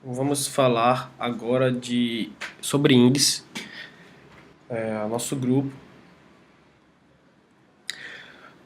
Vamos falar agora sobre índice, nosso grupo.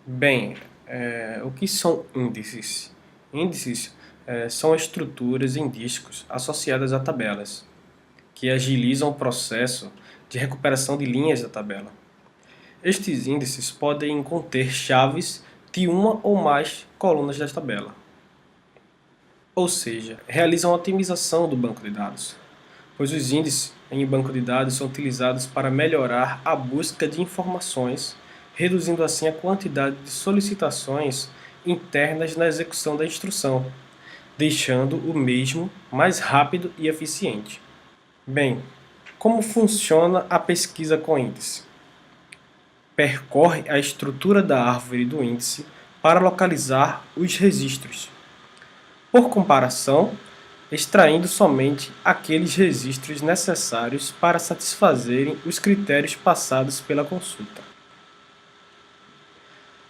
Bem, o que são índices? Índices são estruturas em discos associadas a tabelas, que agilizam o processo de recuperação de linhas da tabela. Estes índices podem conter chaves de uma ou mais colunas da tabela, ou seja, realizam a otimização do banco de dados, pois os índices em banco de dados são utilizados para melhorar a busca de informações, reduzindo assim a quantidade de solicitações internas na execução da instrução, deixando o mesmo mais rápido e eficiente. Bem, como funciona a pesquisa com índice? Percorre a estrutura da árvore do índice para localizar os registros. Por comparação, extraindo somente aqueles registros necessários para satisfazerem os critérios passados pela consulta.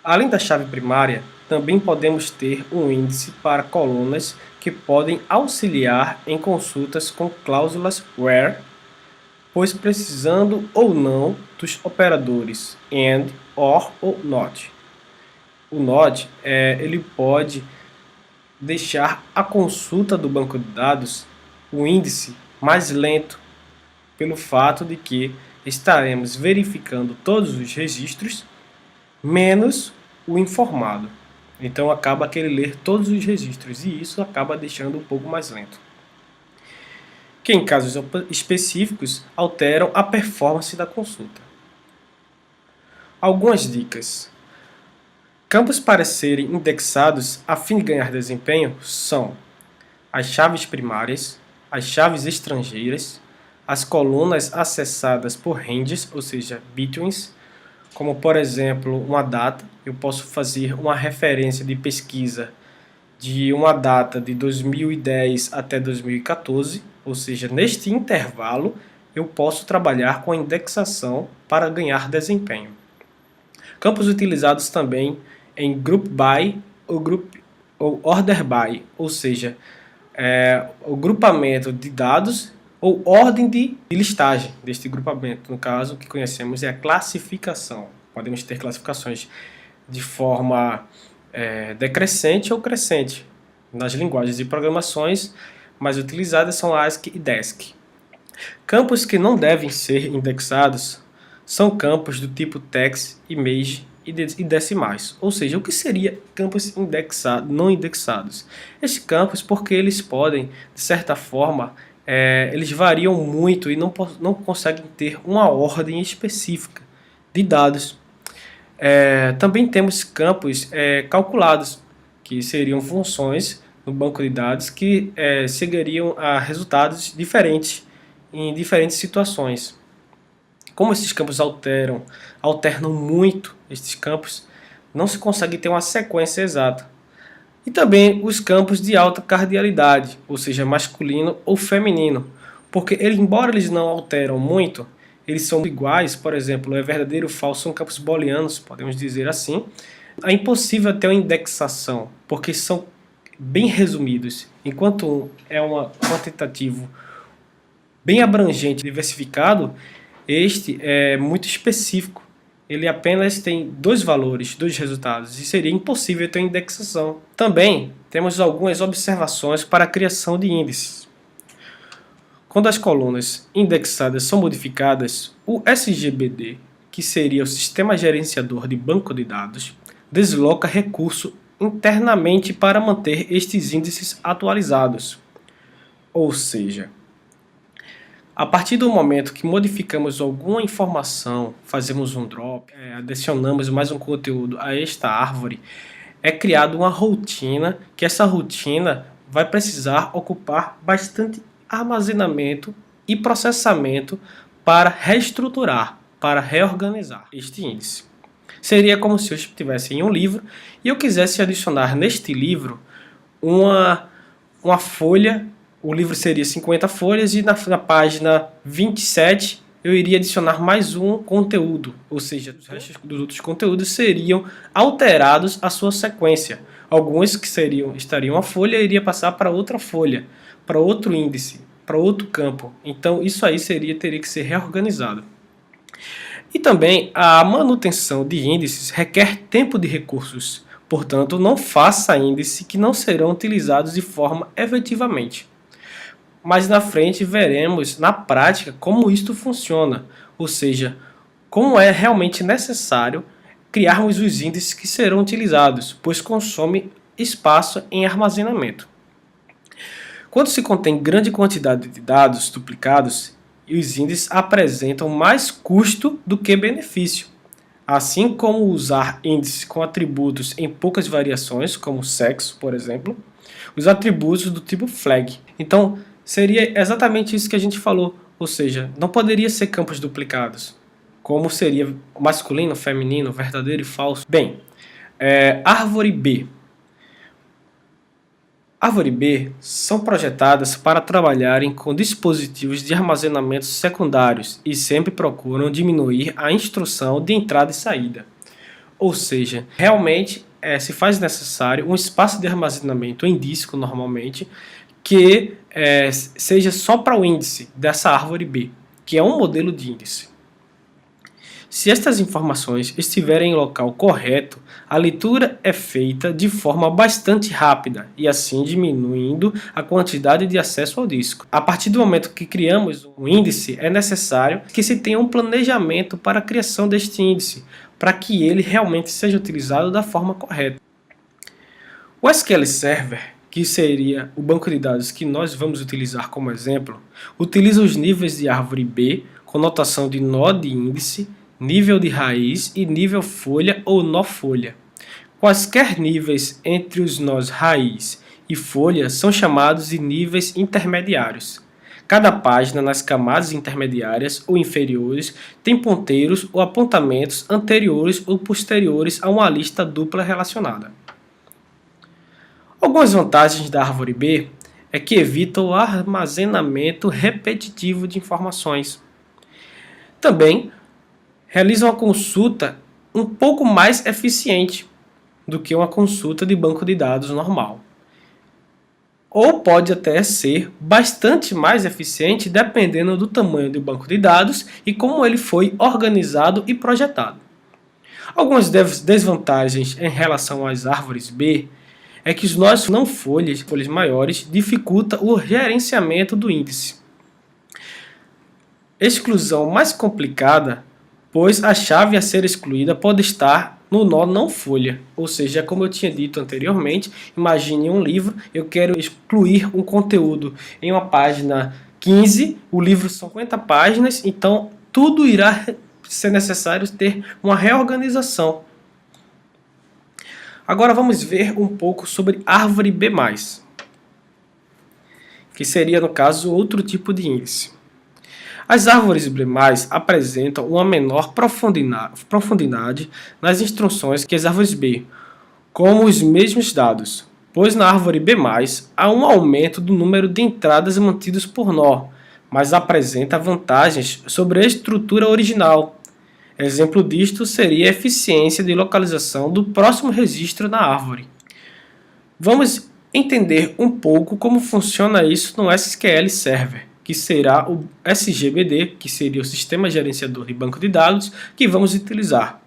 Além da chave primária, também podemos ter um índice para colunas que podem auxiliar em consultas com cláusulas where, pois precisando ou não dos operadores and, or ou not. O not ele pode deixar a consulta do banco de dados, o índice, mais lento, pelo fato de que estaremos verificando todos os registros, menos o informado. Então acaba que ele ler todos os registros e isso acaba deixando um pouco mais lento. Que em casos específicos alteram a performance da consulta. Algumas dicas. Campos para serem indexados a fim de ganhar desempenho são as chaves primárias, as chaves estrangeiras, as colunas acessadas por ranges, ou seja, betweens, como por exemplo uma data. Eu posso fazer uma referência de pesquisa de uma data de 2010 até 2014, ou seja, neste intervalo eu posso trabalhar com a indexação para ganhar desempenho. Campos utilizados também em group by ou order by, ou seja, o grupamento de dados ou ordem de listagem deste grupamento. No caso, o que conhecemos é a classificação. Podemos ter classificações de forma decrescente ou crescente. Nas linguagens de programações mais utilizadas são ASCII e DESC. Campos que não devem ser indexados são campos do tipo text, image e decimais. Ou seja, o que seria campos não indexados? Estes campos, porque eles podem, de certa forma, eles variam muito e não conseguem ter uma ordem específica de dados. Também temos campos calculados, que seriam funções no banco de dados que seguiriam a resultados diferentes em diferentes situações. Como esses campos alternam muito estes campos, não se consegue ter uma sequência exata. E também os campos de alta cardialidade, ou seja, masculino ou feminino, porque embora eles não alteram muito, eles são iguais. Por exemplo, é verdadeiro ou falso, são campos booleanos, podemos dizer assim. É impossível ter uma indexação, porque são bem resumidos. Enquanto um é um quantitativo bem abrangente, diversificado, este é muito específico. Ele apenas tem dois valores, dois resultados, e seria impossível ter indexação. Também temos algumas observações para a criação de índices. Quando as colunas indexadas são modificadas, o SGBD, que seria o Sistema Gerenciador de Banco de Dados, desloca recurso internamente para manter estes índices atualizados. Ou seja, a partir do momento que modificamos alguma informação, fazemos um drop, adicionamos mais um conteúdo a esta árvore, é criada uma rotina, que essa rotina vai precisar ocupar bastante armazenamento e processamento para reestruturar, para reorganizar este índice. Seria como se eu estivesse em um livro e eu quisesse adicionar neste livro uma folha. O livro seria 50 folhas e na página 27 eu iria adicionar mais um conteúdo, ou seja, os restos dos outros conteúdos seriam alterados a sua sequência. Alguns que estariam a folha iria passar para outra folha, para outro índice, para outro campo. Então isso aí teria que ser reorganizado. E também a manutenção de índices requer tempo de recursos. Portanto, não faça índices que não serão utilizados de forma efetivamente. Mas na frente veremos na prática como isto funciona, ou seja, como é realmente necessário criarmos os índices que serão utilizados, pois consome espaço em armazenamento. Quando se contém grande quantidade de dados duplicados, os índices apresentam mais custo do que benefício. Assim como usar índices com atributos em poucas variações, como sexo, por exemplo, os atributos do tipo flag. Então, seria exatamente isso que a gente falou, ou seja, não poderia ser campos duplicados, como seria masculino, feminino, verdadeiro e falso. Bem, árvore B. Árvore B são projetadas para trabalharem com dispositivos de armazenamento secundários e sempre procuram diminuir a instrução de entrada e saída. Ou seja, realmente se faz necessário um espaço de armazenamento em disco, normalmente, que seja só para o índice dessa árvore B, que é um modelo de índice. Se estas informações estiverem em local correto, a leitura é feita de forma bastante rápida e assim diminuindo a quantidade de acesso ao disco. A partir do momento que criamos um índice, é necessário que se tenha um planejamento para a criação deste índice, para que ele realmente seja utilizado da forma correta. O SQL Server, que seria o banco de dados que nós vamos utilizar como exemplo, utiliza os níveis de árvore B com notação de nó de índice, nível de raiz e nível folha ou nó folha. Quaisquer níveis entre os nós raiz e folha são chamados de níveis intermediários. Cada página nas camadas intermediárias ou inferiores tem ponteiros ou apontamentos anteriores ou posteriores a uma lista dupla relacionada. Algumas vantagens da árvore B é que evita o armazenamento repetitivo de informações. Também realiza uma consulta um pouco mais eficiente do que uma consulta de banco de dados normal. Ou pode até ser bastante mais eficiente dependendo do tamanho do banco de dados e como ele foi organizado e projetado. Algumas desvantagens em relação às árvores B é que os nós não folhas maiores dificulta o gerenciamento do índice. Exclusão mais complicada, pois a chave a ser excluída pode estar no nó não folha, ou seja, como eu tinha dito anteriormente, imagine um livro, eu quero excluir um conteúdo em uma página 15, o livro são 50 páginas, então tudo irá ser necessário ter uma reorganização. Agora vamos ver um pouco sobre árvore B+, que seria, no caso, outro tipo de índice. As árvores B+, apresentam uma menor profundidade nas instruções que as árvores B, como os mesmos dados, pois na árvore B+, há um aumento do número de entradas mantidos por nó, mas apresenta vantagens sobre a estrutura original. Exemplo disto seria a eficiência de localização do próximo registro na árvore. Vamos entender um pouco como funciona isso no SQL Server, que será o SGBD, que seria o Sistema Gerenciador de Banco de Dados, que vamos utilizar.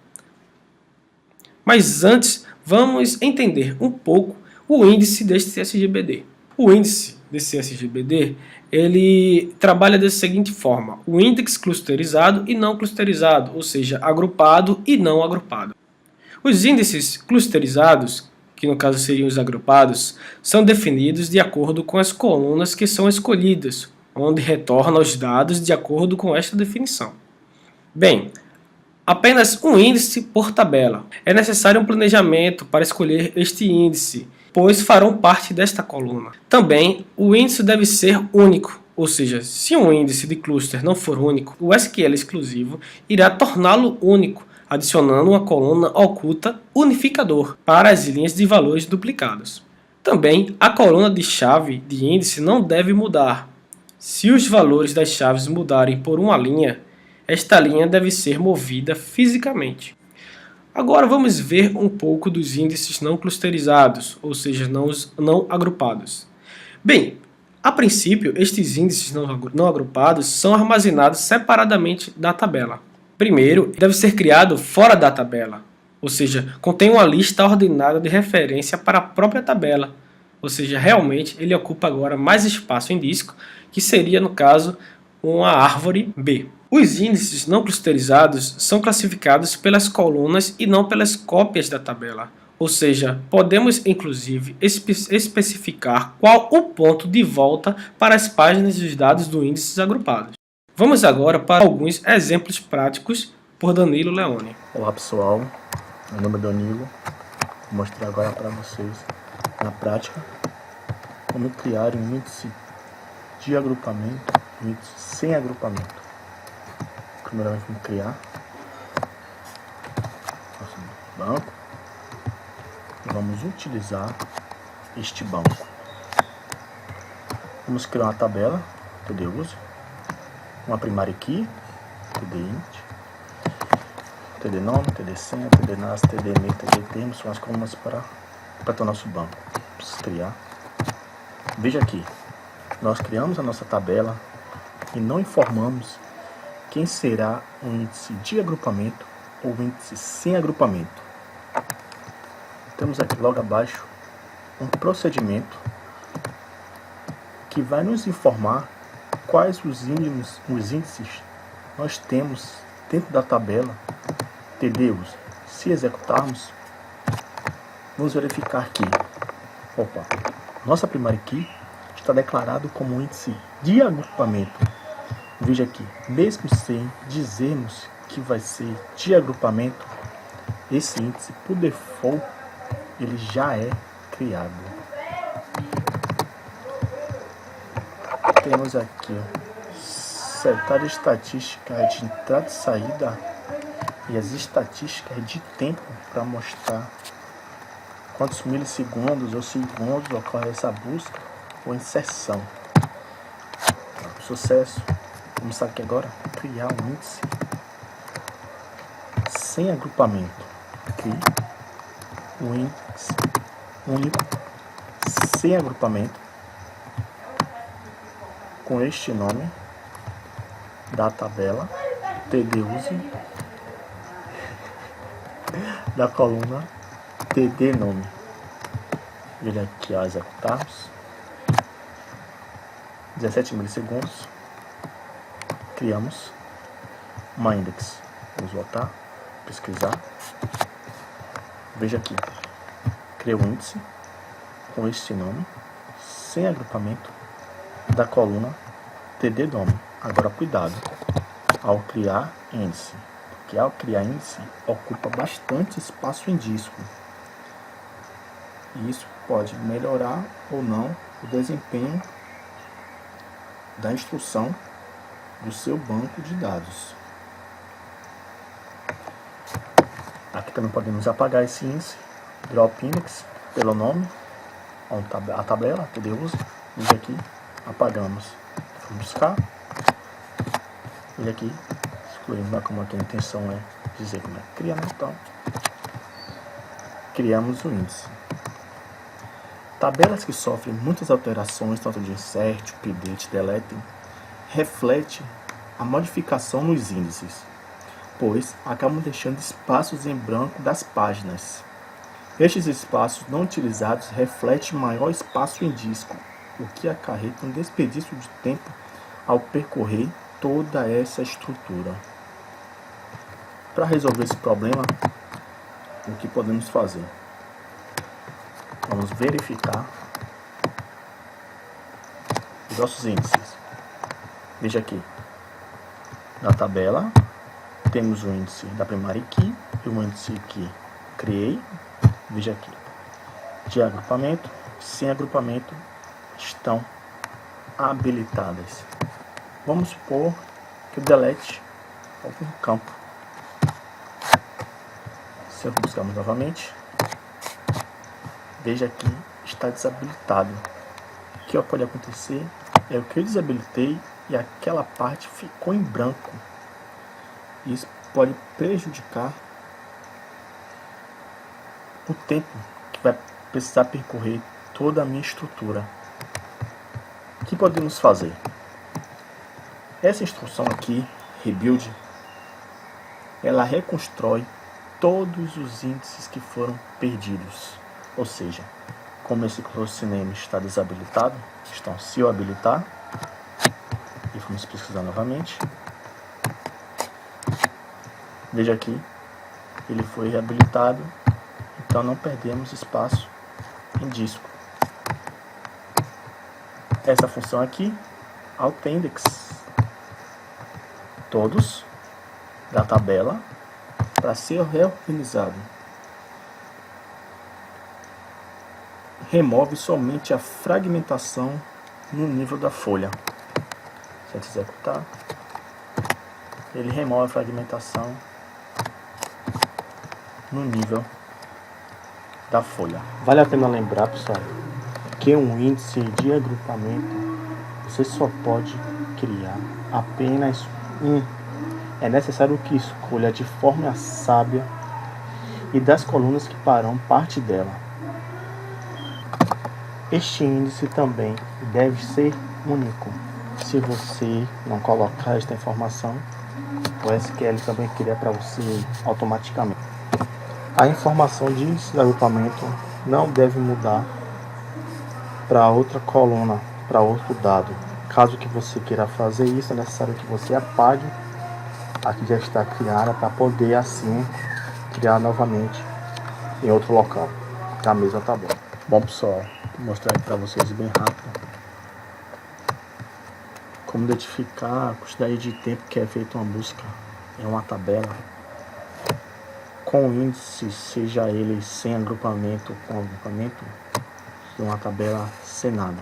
Mas antes, vamos entender um pouco o índice deste SGBD. O índice desse SGBD, ele trabalha da seguinte forma: o índice clusterizado e não clusterizado, ou seja, agrupado e não agrupado. Os índices clusterizados, que no caso seriam os agrupados, são definidos de acordo com as colunas que são escolhidas, onde retorna os dados de acordo com esta definição. Bem, apenas um índice por tabela. É necessário um planejamento para escolher este índice, pois farão parte desta coluna. Também, o índice deve ser único, ou seja, se um índice de cluster não for único, o SQL exclusivo irá torná-lo único, adicionando uma coluna oculta unificador para as linhas de valores duplicados. Também, a coluna de chave de índice não deve mudar. Se os valores das chaves mudarem por uma linha, esta linha deve ser movida fisicamente. Agora vamos ver um pouco dos índices não clusterizados, ou seja, não agrupados. Bem, A princípio, estes índices não agrupados são armazenados separadamente da tabela. Primeiro, deve ser criado fora da tabela, ou seja, contém uma lista ordenada de referência para a própria tabela, ou seja, realmente ele ocupa agora mais espaço em disco, que seria, no caso, uma árvore B. Os índices não clusterizados são classificados pelas colunas e não pelas cópias da tabela. Ou seja, podemos inclusive especificar qual o ponto de volta para as páginas dos dados do índices agrupados. Vamos agora para alguns exemplos práticos por Danilo Leone. Olá pessoal, meu nome é Danilo. Vou mostrar agora para vocês na prática como criar um índice de agrupamento, um índice sem agrupamento. Primeiramente vamos criar nosso banco e vamos utilizar este banco. Vamos criar uma tabela TD_use, uma primária key, TD_int, TD nome, TD senha, TD nas, TD e-mail, TD termos, são as colunas para o nosso banco. Vamos criar. Veja aqui, nós criamos a nossa tabela e não informamos quem será o índice de agrupamento ou o índice sem agrupamento. Temos aqui logo abaixo um procedimento que vai nos informar quais os índices nós temos dentro da tabela TD_use. Se executarmos, vamos verificar que nossa primária key está declarado como índice de agrupamento. Veja aqui, mesmo sem dizermos que vai ser de agrupamento, esse índice, por default, ele já é criado. Temos aqui setar estatística de entrada e saída e as estatísticas de tempo para mostrar quantos milissegundos ou segundos ocorre essa busca ou inserção. Sucesso! Vamos aqui agora criar um índice sem agrupamento. Crie um índice único sem agrupamento com este nome da tabela TD_use da coluna TD nome. Veja aqui ao executarmos 17 milissegundos. Criamos uma index. Vamos voltar, pesquisar. Veja aqui, criei um índice com este nome, sem agrupamento, da coluna TD nome. Agora cuidado ao criar índice, porque ao criar índice ocupa bastante espaço em disco. E isso pode melhorar ou não o desempenho da instrução do seu banco de dados. Aqui também podemos apagar esse índice, drop index pelo nome, a tabela TD_use, e aqui apagamos. Vamos buscar, e aqui excluímos, como aqui a intenção é dizer como é que criamos, então criamos o índice. Tabelas que sofrem muitas alterações, tanto de insert, update, delete, reflete a modificação nos índices, pois acabam deixando espaços em branco das páginas. Estes espaços não utilizados refletem maior espaço em disco, o que acarreta um desperdício de tempo ao percorrer toda essa estrutura. Para resolver esse problema, o que podemos fazer? Vamos verificar os nossos índices. Veja aqui, na tabela temos o índice da primária key e o índice que criei. Veja aqui, de agrupamento, sem agrupamento estão habilitadas. Vamos supor que o delete algum campo. Se buscarmos novamente, veja que está desabilitado. O que pode acontecer é o que eu desabilitei e aquela parte ficou em branco. Isso pode prejudicar o tempo que vai precisar percorrer toda a minha estrutura. que podemos fazer? Essa instrução aqui, rebuild, ela reconstrói todos os índices que foram perdidos. Ou seja, como esse close name está desabilitado, então se eu habilitar, e vamos pesquisar novamente, veja aqui, ele foi reabilitado, então não perdemos espaço em disco. Essa função aqui, AutoIndex, todos da tabela para ser reorganizado. Remove somente a fragmentação no nível da folha. Se a gente executar, ele remove a fragmentação no nível da folha. Vale a pena lembrar, pessoal, que um índice de agrupamento você só pode criar apenas um. É necessário que escolha de forma sábia e das colunas que farão parte dela. Este índice também deve ser único. Se você não colocar esta informação, o SQL também cria para você automaticamente. A informação de índice de agrupamento não deve mudar para outra coluna, para outro dado. Caso que você queira fazer isso, é necessário que você apague a que já está criada para poder assim criar novamente em outro local da mesma tabela. Bom, pessoal, vou mostrar aqui para vocês bem rápido como identificar a quantidade de tempo que é feita uma busca em uma tabela com índice, seja ele sem agrupamento ou com agrupamento, e uma tabela sem nada,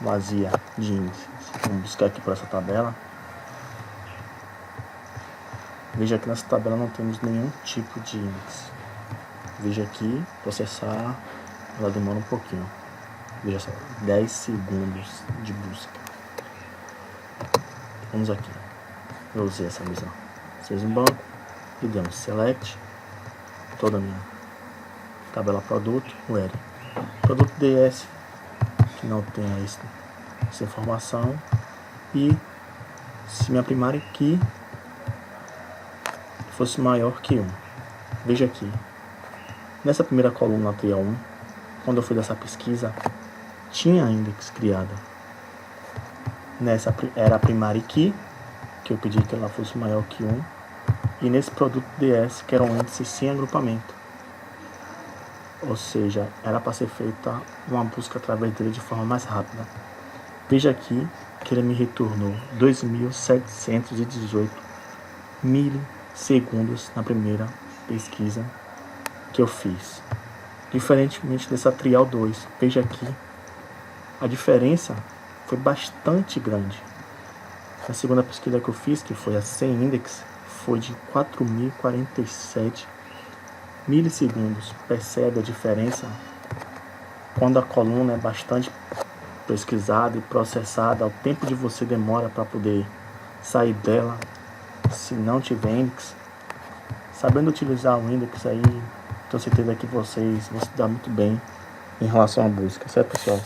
vazia de índices. Vamos buscar aqui por essa tabela. Veja que nessa tabela não temos nenhum tipo de índice. Veja aqui, processar, ela demora um pouquinho. Veja só, 10 segundos de busca. Vamos aqui. Eu usei essa visão. Fez um banco e demos select, toda a minha tabela produto, query. Produto DS, que não tenha essa informação. E se minha primária key fosse maior que 1. Veja aqui, nessa primeira coluna TA1, quando eu fui dessa pesquisa, tinha index criada. Nessa era a primary key, que eu pedi que ela fosse maior que 1, e nesse produto DS, que era um índice sem agrupamento. Ou seja, era para ser feita uma busca através dele de forma mais rápida. Veja aqui que ele me retornou 2.718 milissegundos na primeira pesquisa que eu fiz. Diferentemente dessa trial 2, veja aqui, a diferença foi bastante grande. Na segunda pesquisa que eu fiz, que foi a sem index, foi de 4.047 milissegundos. Percebe a diferença? Quando a coluna é bastante pesquisada e processada, o tempo de você demora para poder sair dela, se não tiver index. Sabendo utilizar o index aí, tenho certeza que vocês vão se dar muito bem em relação à busca, certo, pessoal?